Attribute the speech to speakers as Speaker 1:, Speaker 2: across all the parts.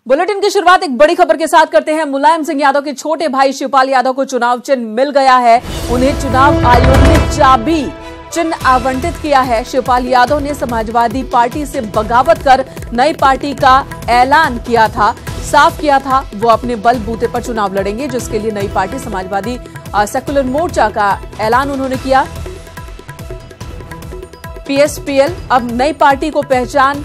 Speaker 1: Bulletin की शुरुआत एक बड़ी खबर के साथ करते हैं। मुलायम सिंह यादव के छोटे भाई शिवपाल यादव को चुनाव चिन्ह मिल गया है। उन्हें चुनाव आयोग ने चाबी चिन्ह आवंटित किया है। शिवपाल यादव ने समाजवादी पार्टी से बगावत कर नई पार्टी का ऐलान किया था, साफ किया था वो अपने बलबूते पर चुनाव लड़ेंगे, जिसके लिए नई पार्टी समाजवादी सेकुलर मोर्चा का ऐलान उन्होंने किया। पीएसपीएल अब नई पार्टी को पहचान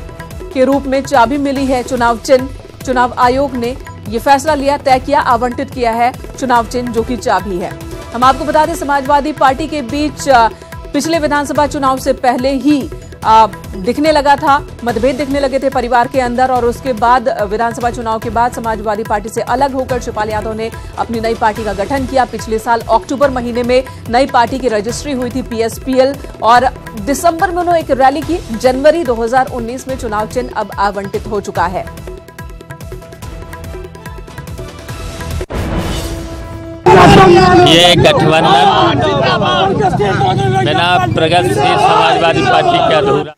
Speaker 1: के रूप में चाबी मिली है चुनाव चिन्ह। चुनाव आयोग ने यह फैसला लिया, तय किया, आवंटित किया है चुनाव चिन्ह जो कि चाबी है। हम आपको बता दें, समाजवादी पार्टी के बीच पिछले विधानसभा चुनाव से पहले ही दिखने लगा था, मतभेद दिखने लगे थे परिवार के अंदर, और उसके बाद विधानसभा चुनाव के बाद समाजवादी पार्टी से अलग होकर शिवपाल यादव ने अपनी नई पार्टी का गठन किया। पिछले साल अक्टूबर महीने में नई पार्टी की रजिस्ट्री हुई थी पीएसपीएल, और दिसंबर में उन्होंने एक रैली की। जनवरी 2019 में चुनाव चिन्ह अब आवंटित हो चुका है।
Speaker 2: ये गठबंधन बिना प्रगतिशील समाजवादी पार्टी का अधूरा।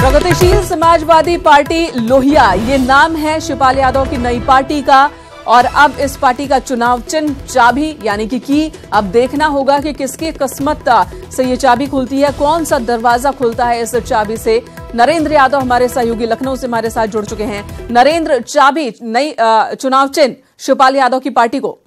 Speaker 1: प्रगतिशील समाजवादी पार्टी लोहिया, ये नाम है शिवपाल यादव की नई पार्टी का, और अब इस पार्टी का चुनाव चिन्ह चाबी यानी कि अब देखना होगा कि किसकी किस्मत से ये चाबी खुलती है, कौन सा दरवाजा खुलता है इस चाबी से। नरेंद्र यादव हमारे सहयोगी लखनऊ से हमारे साथ जुड़ चुके हैं। नरेंद्र, चाबी नई चुनाव चिन्ह शिवपाल यादव की पार्टी को।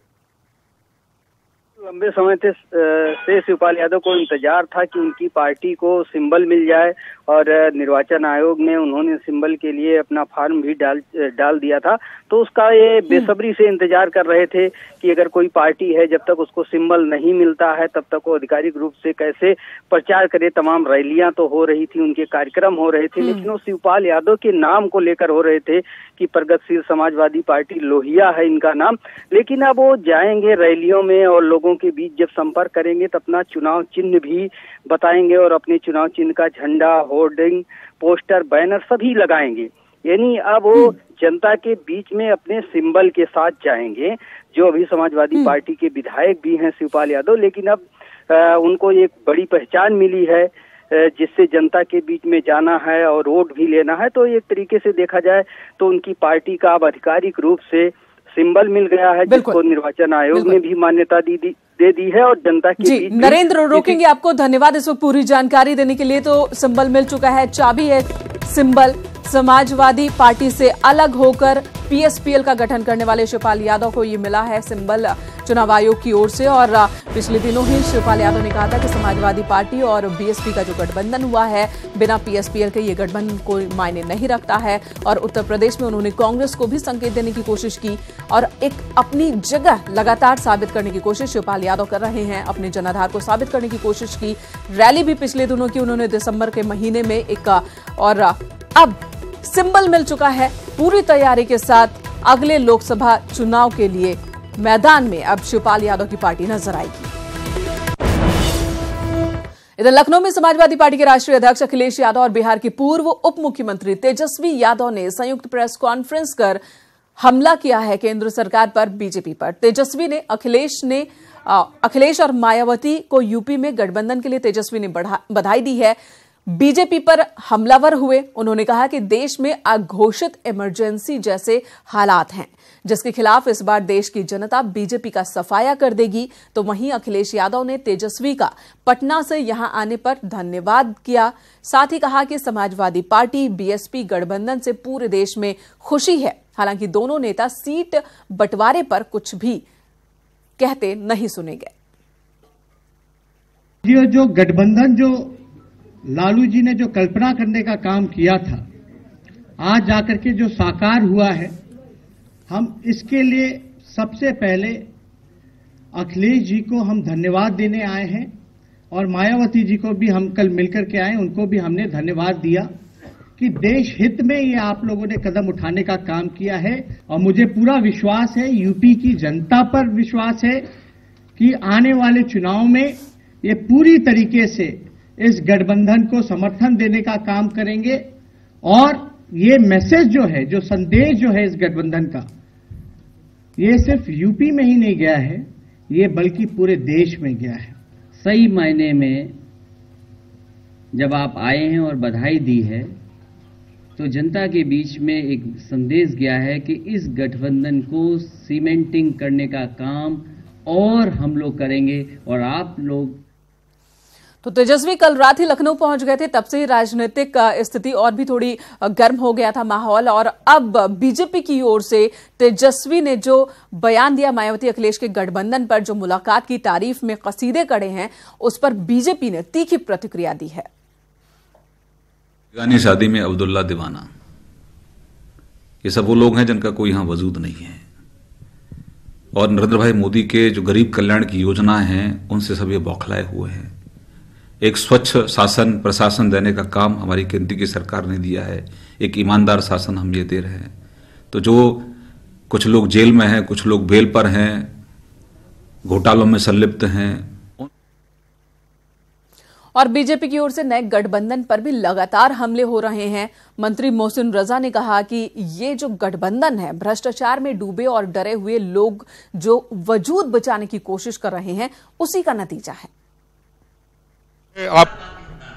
Speaker 3: लंबे समय से शिवपाल यादव को इंतजार था कि उनकी पार्टी को सिंबल मिल जाए, और निर्वाचन आयोग ने उन्होंने सिंबल के लिए अपना फॉर्म भी डाल दिया था। तो उसका ये बेसब्री से इंतजार कर रहे थे कि अगर कोई पार्टी है, जब तक उसको सिंबल नहीं मिलता है तब तक वो आधिकारिक रूप से कैसे प्रचार करे। तमाम रैलियां तो हो रही थी, उनके कार्यक्रम हो रहे थे, लेकिन वो शिवपाल यादव के नाम को लेकर हो रहे थे कि प्रगतिशील समाजवादी पार्टी लोहिया है इनका नाम। लेकिन अब वो जाएंगे रैलियों में और लोगों के बीच जब संपर्क करेंगे तो अपना चुनाव चिन्ह भी बताएंगे, और अपने चुनाव चिन्ह का झंडा, होर्डिंग, पोस्टर, बैनर सभी लगाएंगे। यानी अब वो जनता के बीच में अपने सिंबल के साथ जाएंगे। जो अभी समाजवादी पार्टी के विधायक भी हैं शिवपाल यादव, लेकिन अब उनको एक बड़ी पहचान मिली है जिससे जनता के बीच में जाना है और वोट भी लेना है। तो एक तरीके से देखा जाए तो उनकी पार्टी का अब आधिकारिक रूप से सिंबल मिल गया है, जिसको निर्वाचन आयोग ने भी मान्यता दे दी है, और जनता की
Speaker 1: जी। नरेंद्र, रोकेंगे आपको, धन्यवाद इस वक्त पूरी जानकारी देने के लिए। तो सिंबल मिल चुका है, चाबी है सिंबल। समाजवादी पार्टी से अलग होकर पीएसपीएल का गठन करने वाले शिवपाल यादव को ये मिला है सिंबल चुनाव आयोग की ओर से। और पिछले दिनों ही शिवपाल यादव ने कहा था कि समाजवादी पार्टी और बीएसपी का जो गठबंधन हुआ है, बिना पीएसपीएल के ये गठबंधन कोई मायने नहीं रखता है। और उत्तर प्रदेश में उन्होंने कांग्रेस को भी संकेत देने की कोशिश की, और एक अपनी जगह लगातार साबित करने की कोशिश शिवपाल यादव कर रहे हैं, अपने जनाधार को साबित करने की कोशिश की। रैली भी पिछले दिनों की उन्होंने दिसंबर के महीने में एक, और अब सिंबल मिल चुका है। पूरी तैयारी के साथ अगले लोकसभा चुनाव के लिए मैदान में अब शिवपाल यादव की पार्टी नजर आएगी। इधर लखनऊ में समाजवादी पार्टी के राष्ट्रीय अध्यक्ष अखिलेश यादव और बिहार के पूर्व उप मुख्यमंत्री तेजस्वी यादव ने संयुक्त प्रेस कॉन्फ्रेंस कर हमला किया है केंद्र सरकार पर, बीजेपी पर। तेजस्वी ने अखिलेश और मायावती को यूपी में गठबंधन के लिए तेजस्वी ने बधाई दी है। बीजेपी पर हमलावर हुए। उन्होंने कहा कि देश में अघोषित इमरजेंसी जैसे हालात हैं, जिसके खिलाफ इस बार देश की जनता बीजेपी का सफाया कर देगी। तो वहीं अखिलेश यादव ने तेजस्वी का पटना से यहां आने पर धन्यवाद किया। साथ ही कहा कि समाजवादी पार्टी बीएसपी गठबंधन से पूरे देश में खुशी है। हालांकि दोनों नेता सीट बंटवारे पर कुछ भी कहते नहीं सुने गए।
Speaker 4: जो गठबंधन जो लालू जी ने जो कल्पना करने का काम किया था, आज जाकर के जो साकार हुआ है, हम इसके लिए सबसे पहले अखिलेश जी को हम धन्यवाद देने आए हैं, और मायावती जी को भी हम कल मिलकर के आए, उनको भी हमने धन्यवाद दिया कि देश हित में ये आप लोगों ने कदम उठाने का काम किया है। और मुझे पूरा विश्वास है, यूपी की जनता पर विश्वास है कि आने वाले चुनाव में ये पूरी तरीके से इस गठबंधन को समर्थन देने का काम करेंगे। और ये मैसेज जो है, जो संदेश जो है इस गठबंधन का, ये सिर्फ यूपी में ही नहीं गया है, ये बल्कि पूरे देश में गया है।
Speaker 5: सही मायने में जब आप आए हैं और बधाई दी है तो जनता के बीच में एक संदेश गया है कि इस गठबंधन को सीमेंटिंग करने का काम और हम लोग करेंगे। और आप लोग
Speaker 1: तो तेजस्वी कल रात ही लखनऊ पहुंच गए थे, तब से ही राजनीतिक स्थिति और भी थोड़ी गर्म हो गया था माहौल। और अब बीजेपी की ओर से तेजस्वी ने जो बयान दिया मायावती अखिलेश के गठबंधन पर, जो मुलाकात की तारीफ में कसीदे कड़े हैं, उस पर बीजेपी ने तीखी प्रतिक्रिया दी है।
Speaker 6: गानी शादी में अब्दुल्ला दीवाना, ये सब वो लोग हैं जिनका कोई यहां वजूद नहीं है। और नरेंद्र भाई मोदी के जो गरीब कल्याण की योजनाएं हैं उनसे सब ये बौखलाए हुए हैं। एक स्वच्छ शासन प्रशासन देने का काम हमारी केंद्र की सरकार ने दिया है, एक ईमानदार शासन हम ये दे रहे हैं। तो जो कुछ लोग जेल में हैं, कुछ लोग बेल पर हैं, घोटालों में संलिप्त हैं,
Speaker 1: और बीजेपी की ओर से नए गठबंधन पर भी लगातार हमले हो रहे हैं। मंत्री मोहसिन रजा ने कहा कि ये जो गठबंधन है भ्रष्टाचार में डूबे और डरे हुए लोग जो वजूद बचाने की कोशिश कर रहे हैं, उसी का नतीजा है।
Speaker 7: आप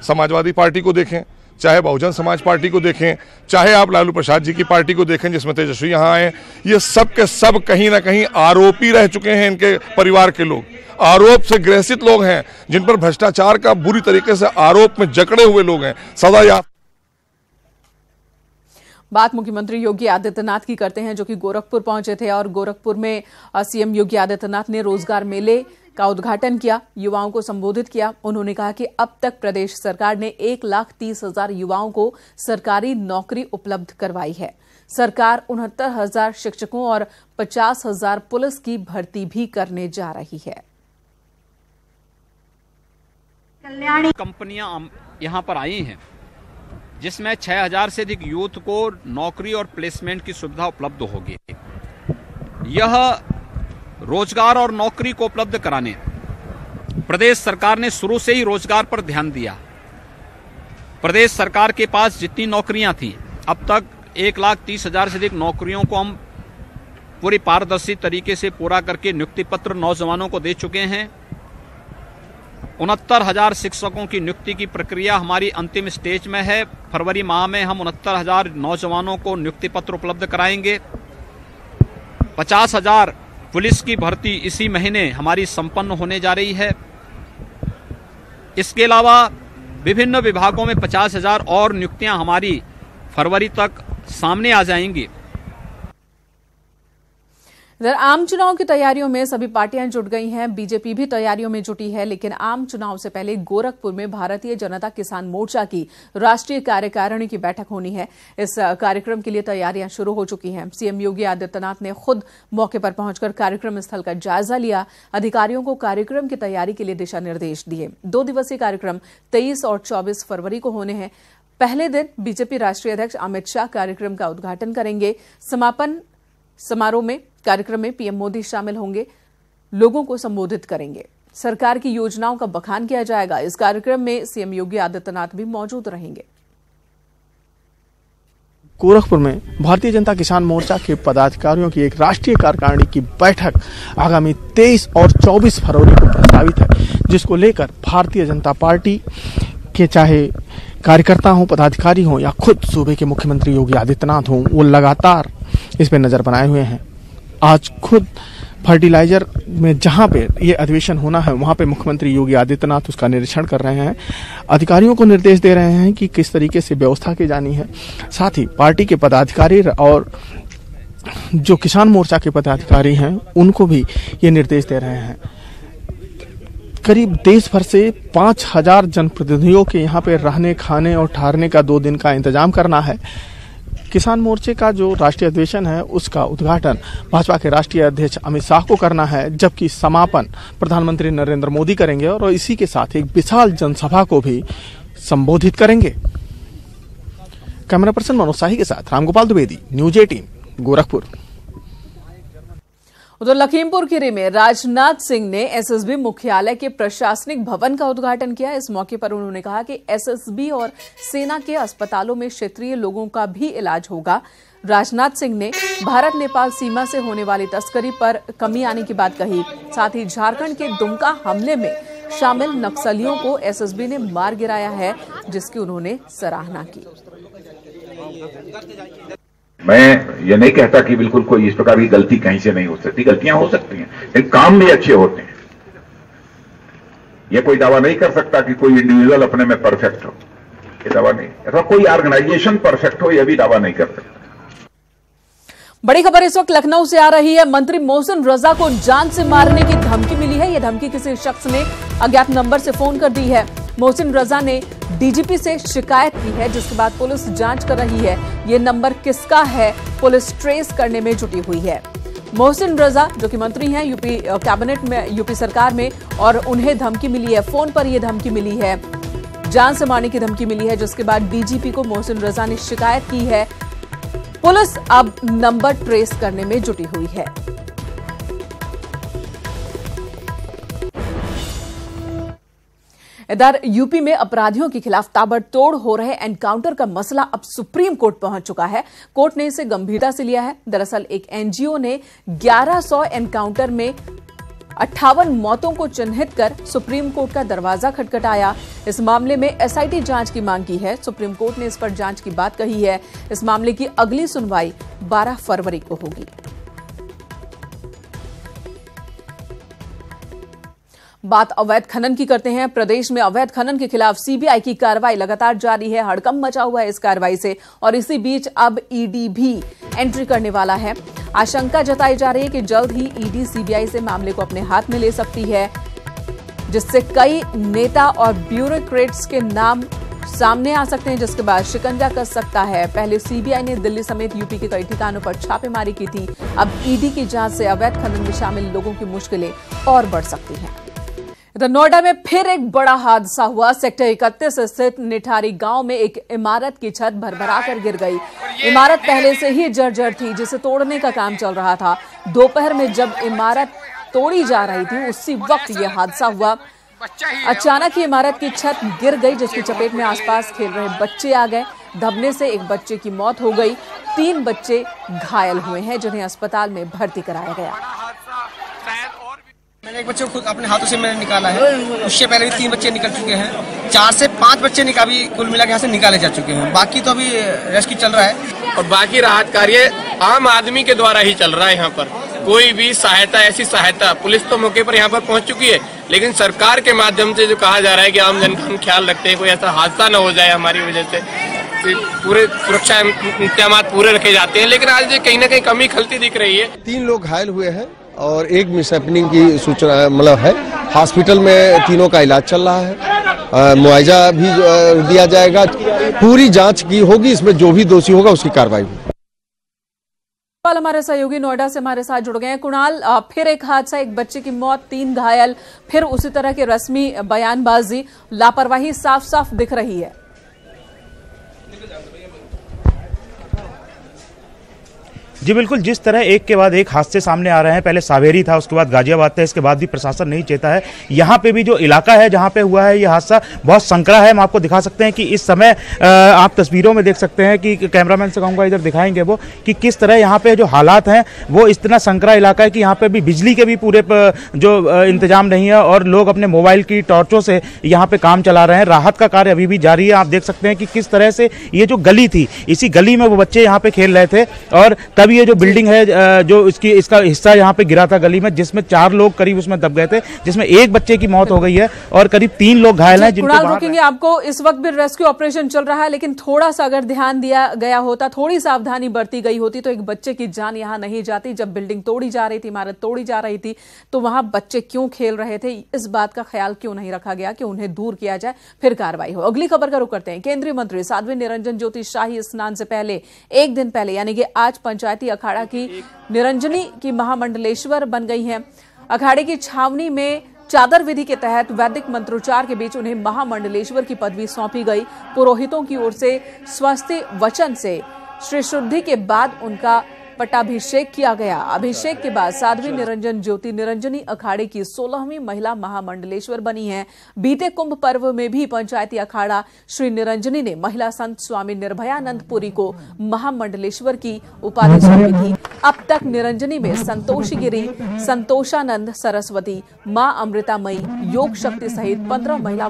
Speaker 7: समाजवादी पार्टी को देखें, चाहे बहुजन समाज पार्टी को देखें, चाहे आप लालू प्रसाद जी की पार्टी को देखें जिसमें तेजस्वी यहाँ आए, ये सब के सब कहीं ना कहीं आरोपी रह चुके हैं। इनके परिवार के लोग आरोप से ग्रसित लोग हैं, जिन पर भ्रष्टाचार का बुरी तरीके से आरोप में जकड़े हुए लोग हैं, सजा याफ्ता।
Speaker 1: बात मुख्यमंत्री योगी आदित्यनाथ की करते हैं, जो कि गोरखपुर पहुंचे थे और गोरखपुर में सीएम योगी आदित्यनाथ ने रोजगार मेले का उद्घाटन किया, युवाओं को संबोधित किया। उन्होंने कहा कि अब तक प्रदेश सरकार ने 1,30,000 युवाओं को सरकारी नौकरी उपलब्ध करवाई है। सरकार 69,000 शिक्षकों और 50,000 पुलिस की भर्ती भी करने जा रही है।
Speaker 8: कंपनियां यहां पर आई हैं जिसमें 6,000 से अधिक यूथ को नौकरी और प्लेसमेंट की सुविधा उपलब्ध होगी। यह रोजगार और नौकरी को उपलब्ध कराने प्रदेश सरकार ने शुरू से ही रोजगार पर ध्यान दिया। प्रदेश सरकार के पास जितनी नौकरियां थी, अब तक 1,30,000 से अधिक नौकरियों को हम पूरी पारदर्शी तरीके से पूरा करके नियुक्ति पत्र नौजवानों को दे चुके हैं। 69,000 शिक्षकों की नियुक्ति की प्रक्रिया हमारी अंतिम स्टेज में है। फरवरी माह में हम 69,000 नौजवानों को नियुक्ति पत्र उपलब्ध कराएंगे। 50,000 पुलिस की भर्ती इसी महीने हमारी संपन्न होने जा रही है। इसके अलावा विभिन्न विभागों में 50,000 और नियुक्तियां हमारी फरवरी तक सामने आ जाएंगी।
Speaker 1: इधर आम चुनाव की तैयारियों में सभी पार्टियां जुट गई हैं। बीजेपी भी तैयारियों में जुटी है, लेकिन आम चुनाव से पहले गोरखपुर में भारतीय जनता किसान मोर्चा की राष्ट्रीय कार्यकारिणी की बैठक होनी है। इस कार्यक्रम के लिए तैयारियां शुरू हो चुकी हैं। सीएम योगी आदित्यनाथ ने खुद मौके पर पहुंचकर कार्यक्रम स्थल का जायजा लिया, अधिकारियों को कार्यक्रम की तैयारी के लिए दिशा निर्देश दिए। 2 दिवसीय कार्यक्रम 23 और 24 फरवरी को होने हैं। पहले दिन बीजेपी राष्ट्रीय अध्यक्ष अमित शाह कार्यक्रम का उद्घाटन करेंगे। समापन समारोह में कार्यक्रम में पीएम मोदी शामिल होंगे, लोगों को संबोधित करेंगे। सरकार की योजनाओं का बखान किया जाएगा। इस कार्यक्रम में सीएम योगी आदित्यनाथ भी मौजूद रहेंगे।
Speaker 9: गोरखपुर में भारतीय जनता किसान मोर्चा के पदाधिकारियों की एक राष्ट्रीय कार्यकारिणी की बैठक आगामी 23 और 24 फरवरी को प्रस्तावित है, जिसको लेकर भारतीय जनता पार्टी के चाहे कार्यकर्ता हों, पदाधिकारी हों या खुद सूबे के मुख्यमंत्री योगी आदित्यनाथ हों, वो लगातार इस पे नजर बनाए हुए हैं। आज खुद फर्टिलाइजर में जहां पे ये अधिवेशन होना है, वहां पे मुख्यमंत्री योगी आदित्यनाथ उसका निरीक्षण कर रहे हैं, अधिकारियों को निर्देश दे रहे हैं कि किस तरीके से व्यवस्था की जानी है। साथ ही पार्टी के पदाधिकारी और जो किसान मोर्चा के पदाधिकारी हैं, उनको भी ये निर्देश दे रहे हैं। करीब देश भर से 5,000 जनप्रतिनिधियों के यहाँ पे रहने, खाने और ठहरने का 2 दिन का इंतजाम करना है। किसान मोर्चे का जो राष्ट्रीय अधिवेशन है, उसका उद्घाटन भाजपा के राष्ट्रीय अध्यक्ष अमित शाह को करना है, जबकि समापन प्रधानमंत्री नरेंद्र मोदी करेंगे और इसी के साथ एक विशाल जनसभा को भी संबोधित करेंगे। कैमरा पर्सन मनोज शाही के साथ रामगोपाल द्विवेदी, न्यूज 18 गोरखपुर।
Speaker 1: उधर लखीमपुर खीरी में राजनाथ सिंह ने एसएसबी मुख्यालय के प्रशासनिक भवन का उद्घाटन किया। इस मौके पर उन्होंने कहा कि एसएसबी और सेना के अस्पतालों में क्षेत्रीय लोगों का भी इलाज होगा। राजनाथ सिंह ने भारत नेपाल सीमा से होने वाली तस्करी पर कमी आने की बात कही। साथ ही झारखंड के दुमका हमले में शामिल नक्सलियों को एसएसबी ने मार गिराया है, जिसकी उन्होंने सराहना की।
Speaker 10: मैं ये नहीं कहता कि बिल्कुल कोई इस प्रकार की गलती कहीं से नहीं हो सकती, गलतियां हो सकती हैं, लेकिन काम भी अच्छे होते हैं। यह कोई दावा नहीं कर सकता कि कोई इंडिविजुअल अपने में परफेक्ट हो, ये दावा नहीं, अथवा कोई ऑर्गेनाइजेशन परफेक्ट हो, यह भी दावा नहीं कर सकता।
Speaker 1: बड़ी खबर इस वक्त लखनऊ से आ रही है। मंत्री मोहसिन रजा को जान से मारने की धमकी मिली है। यह धमकी किसी शख्स ने अज्ञात नंबर से फोन कर दी है। मोहसिन रजा ने डीजीपी से शिकायत की है, जिसके बाद पुलिस जांच कर रही है। ये नंबर किसका है, पुलिस ट्रेस करने में जुटी हुई है। मोहसिन रजा जो कि मंत्री हैं यूपी कैबिनेट में, यूपी सरकार में, और उन्हें धमकी मिली है, फोन पर यह धमकी मिली है, जान से मारने की धमकी मिली है, जिसके बाद डीजीपी को मोहसिन रजा ने शिकायत की है। पुलिस अब नंबर ट्रेस करने में जुटी हुई है। इधर यूपी में अपराधियों के खिलाफ ताबड़तोड़ हो रहे एनकाउंटर का मसला अब सुप्रीम कोर्ट पहुंच चुका है। कोर्ट ने इसे गंभीरता से लिया है। दरअसल एक एनजीओ ने 1100 एनकाउंटर में 58 मौतों को चिन्हित कर सुप्रीम कोर्ट का दरवाजा खटखटाया। इस मामले में एसआईटी जांच की मांग की है। सुप्रीम कोर्ट ने इस पर जांच की बात कही है। इस मामले की अगली सुनवाई 12 फरवरी को होगी। बात अवैध खनन की करते हैं। प्रदेश में अवैध खनन के खिलाफ सीबीआई की कार्रवाई लगातार जारी है। हड़कंप मचा हुआ है इस कार्रवाई से, और इसी बीच अब ईडी भी एंट्री करने वाला है। आशंका जताई जा रही है कि जल्द ही ईडी सीबीआई से मामले को अपने हाथ में ले सकती है, जिससे कई नेता और ब्यूरोक्रेट्स के नाम सामने आ सकते हैं, जिसके बाद शिकंजा कस सकता है। पहले सीबीआई ने दिल्ली समेत यूपी के कई ठिकानों पर छापेमारी की थी। अब ईडी की जांच से अवैध खनन में शामिल लोगों की मुश्किलें और बढ़ सकती हैं। इधर नोएडा में फिर एक बड़ा हादसा हुआ। सेक्टर 31 स्थित निठारी गांव में एक इमारत की छत भरभरा कर गिर गई। इमारत पहले से ही जर्जर थी, जिसे तोड़ने का काम चल रहा था। दोपहर में जब इमारत तोड़ी जा रही थी, उसी वक्त यह हादसा हुआ। अचानक ही इमारत की छत गिर गई, जिसकी चपेट में आसपास खेल रहे बच्चे आ गए। दबने से एक बच्चे की मौत हो गई। 3 बच्चे घायल हुए हैं, जिन्हें अस्पताल में भर्ती कराया गया।
Speaker 11: मैंने एक बच्चे को खुद अपने हाथों से मैंने निकाला है। उससे पहले भी 3 बच्चे निकल चुके हैं। 4 से 5 बच्चे अभी कुल मिला के यहाँ से निकाले जा चुके हैं। बाकी तो अभी रेस्क्यू चल रहा है,
Speaker 12: और बाकी राहत कार्य आम आदमी के द्वारा ही चल रहा है। यहाँ पर कोई भी सहायता, ऐसी सहायता, पुलिस तो मौके पर यहाँ पर पहुँच चुकी है, लेकिन सरकार के माध्यम से जो कहा जा रहा है कि आम जन का हम ख्याल रखते हैं, कोई ऐसा हादसा न हो जाए हमारी वजह से, पूरे सुरक्षा इंतजाम पूरे रखे जाते हैं। लेकिन आज कहीं ना कहीं कमी खलती दिख रही है।
Speaker 13: 3 लोग घायल हुए हैं और एक मिसहैपनिंग की सूचना मतलब है। हॉस्पिटल में तीनों का इलाज चल रहा है। मुआवजा भी दिया जाएगा। पूरी जांच की होगी, इसमें जो भी दोषी होगा उसकी कार्रवाई होगी।
Speaker 1: हमारे सहयोगी नोएडा से हमारे साथ जुड़ गए हैं। कुणाल, फिर एक हादसा, एक बच्चे की मौत, 3 घायल, फिर उसी तरह की रस्मी बयानबाजी, लापरवाही साफ साफ दिख रही है।
Speaker 14: जी बिल्कुल, जिस तरह एक के बाद एक हादसे सामने आ रहे हैं, पहले सावेरी था, उसके बाद गाजियाबाद था, इसके बाद भी प्रशासन नहीं चेता है। यहाँ पे भी जो इलाका है जहाँ पे हुआ है ये हादसा बहुत संकरा है। हम आपको दिखा सकते हैं कि इस समय आप तस्वीरों में देख सकते हैं कि कैमरामैन से कहूँगा इधर दिखाएंगे वो कि किस तरह यहाँ पे जो हालात हैं वो इतना संकरा इलाका है कि यहाँ पे भी बिजली के भी पूरे जो इंतजाम नहीं है, और लोग अपने मोबाइल की टॉर्चों से यहाँ पे काम चला रहे हैं। राहत का कार्य अभी भी जारी है। आप देख सकते हैं कि किस तरह से ये जो गली थी, इसी गली में वो बच्चे यहाँ पे खेल रहे थे, और तब ये जो बिल्डिंग है जो इसका हिस्सा यहाँ पे गिरा था गली में, जिसमें 4 लोग करीब उसमें दब गए थे, जिसमें एक बच्चे की मौत हो गई है और करीब 3 लोग घायल हैं।
Speaker 1: जिनको रोकेंगे आपको। इस वक्त भी रेस्क्यू ऑपरेशन चल रहा है, लेकिन थोड़ा सा अगर ध्यान दिया गया होता, थोड़ी सावधानी बरती गई होती, तो एक बच्चे की जान यहाँ नहीं जाती। जब बिल्डिंग तोड़ी जा रही थी, इमारत तोड़ी जा रही थी, तो वहां बच्चे क्यों खेल रहे थे, इस बात का ख्याल क्यों नहीं रखा गया कि उन्हें दूर किया जाए, फिर कार्रवाई हो। अगली खबर का रुख करते हैं। केंद्रीय मंत्री साध्वी निरंजन ज्योति शाही स्नान से पहले, एक दिन पहले यानी कि आज, पंचायती अखाड़ा की निरंजनी की महामंडलेश्वर बन गई हैं। अखाड़े की छावनी में चादर विधि के तहत वैदिक मंत्रोच्चार के बीच उन्हें महामंडलेश्वर की पदवी सौंपी गई। पुरोहितों की ओर से स्वस्ति वचन से श्री शुद्धि के बाद उनका पट्टाभिषेक किया गया। अभिषेक के बाद साध्वी निरंजन ज्योति निरंजनी अखाड़े की 16वीं महिला महामंडलेश्वर बनी हैं। बीते कुंभ पर्व में भी पंचायती अखाड़ा श्री निरंजनी ने महिला संत स्वामी निर्भयानंद पुरी को महामंडलेश्वर की उपाधि सौंपी थी। अब तक निरंजनी में संतोषी गिरी, संतोषानंद सरस्वती, मां अमृतामयी, योग शक्ति सहित 15 महिला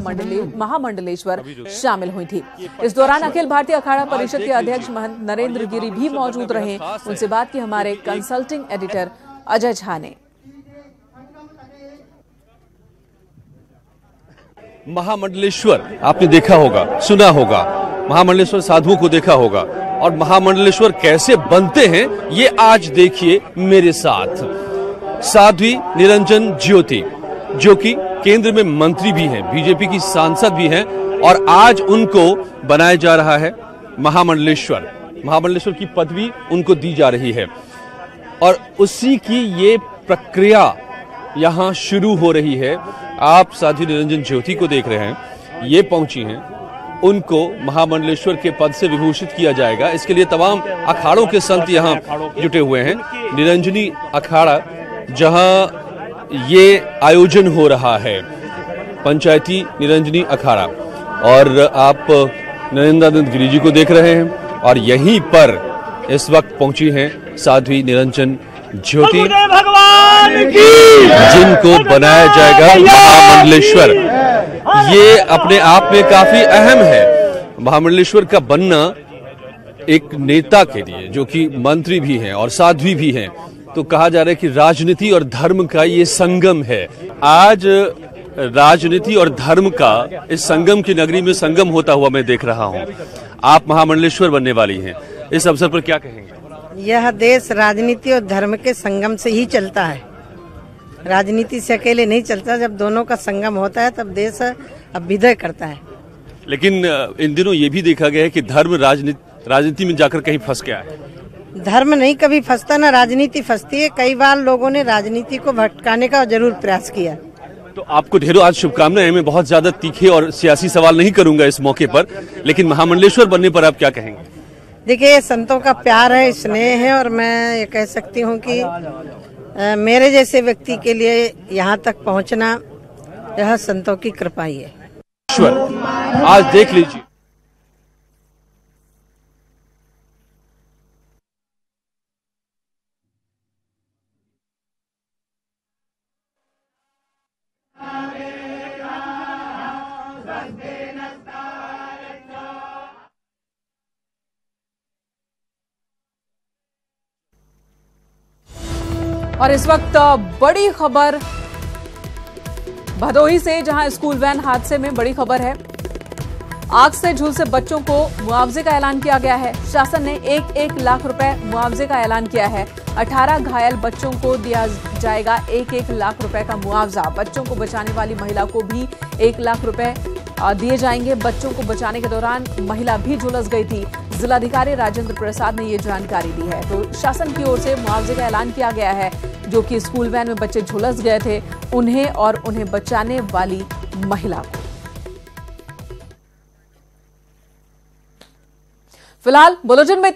Speaker 1: महामंडलेश्वर शामिल हुई थी। इस दौरान अखिल भारतीय अखाड़ा परिषद के अध्यक्ष महंत नरेंद्र गिरी भी मौजूद रहे। उनसे बात की हमारे कंसल्टिंग एडिटर अजय झा ने।
Speaker 15: महामंडलेश्वर आपने देखा होगा, सुना होगा, महामंडलेश्वर साधुओं को देखा होगा, और महामंडलेश्वर कैसे बनते हैं ये आज देखिए मेरे साथ। साध्वी निरंजन ज्योति जो कि केंद्र में मंत्री भी हैं, बीजेपी की सांसद भी हैं, और आज उनको बनाया जा रहा है महामंडलेश्वर। महामंडलेश्वर की पदवी उनको दी जा रही है और उसी की ये प्रक्रिया यहां शुरू हो रही है। आप साध्वी निरंजन ज्योति को देख रहे हैं, ये पहुंची हैं, उनको महामंडलेश्वर के पद से विभूषित किया जाएगा। इसके लिए तमाम अखाड़ों के संत यहां जुटे हुए हैं। निरंजनी अखाड़ा जहां ये आयोजन हो रहा है, पंचायती निरंजनी अखाड़ा, और आप नरेंद्रानंद गिरी जी को देख रहे हैं, और यहीं पर इस वक्त पहुंची हैं साध्वी निरंजन ज्योति, जिनको बनाया जाएगा महामंडलेश्वर। ये अपने आप में काफी अहम है। महामंडलेश्वर का बनना एक नेता के लिए, जो कि मंत्री भी हैं और साध्वी भी हैं, तो कहा जा रहा है कि राजनीति और धर्म का ये संगम है। आज राजनीति और धर्म का इस संगम की नगरी में संगम होता हुआ मैं देख रहा हूं। आप महामंडलेश्वर बनने वाली हैं, इस अवसर पर क्या कहेंगे?
Speaker 16: यह देश राजनीति और धर्म के संगम से ही चलता है। राजनीति से अकेले नहीं चलता, जब दोनों का संगम होता है तब देश अभ्युदय करता है।
Speaker 15: लेकिन इन दिनों ये भी देखा गया है कि धर्म राजनीति में जाकर कहीं फंस गया है।
Speaker 16: धर्म नहीं कभी फंसता, ना राजनीति फंसती है। कई बार लोगों ने राजनीति को भटकाने का जरूर प्रयास किया।
Speaker 15: तो आपको ढेरों आज शुभकामनाएं। मैं बहुत ज्यादा तीखे और सियासी सवाल नहीं करूंगा इस मौके पर, लेकिन महामंडलेश्वर बनने पर आप क्या कहेंगे?
Speaker 16: देखिए, संतों का प्यार है, स्नेह है, और मैं ये कह सकती हूँ कि मेरे जैसे व्यक्ति के लिए यहाँ तक पहुँचना यह संतों की कृपा ही है।
Speaker 15: आज देख लीजिए,
Speaker 1: और इस वक्त बड़ी खबर भदोही से, जहां स्कूल वैन हादसे में बड़ी खबर है। आग से झुलसे बच्चों को मुआवजे का ऐलान किया गया है। शासन ने 1-1 लाख रुपए मुआवजे का ऐलान किया है। 18 घायल बच्चों को दिया जाएगा 1-1 लाख रुपए का मुआवजा। बच्चों को बचाने वाली महिला को भी 1 लाख रुपए दिए जाएंगे। बच्चों को बचाने के दौरान महिला भी झुलस गई थी। जिलाधिकारी राजेंद्र प्रसाद ने ये जानकारी दी है। तो शासन की ओर से मुआवजे का ऐलान किया गया है, जो कि स्कूल वैन में बच्चे झुलस गए थे, उन्हें और उन्हें बचाने वाली महिला को। फिलहाल बुलेटिन में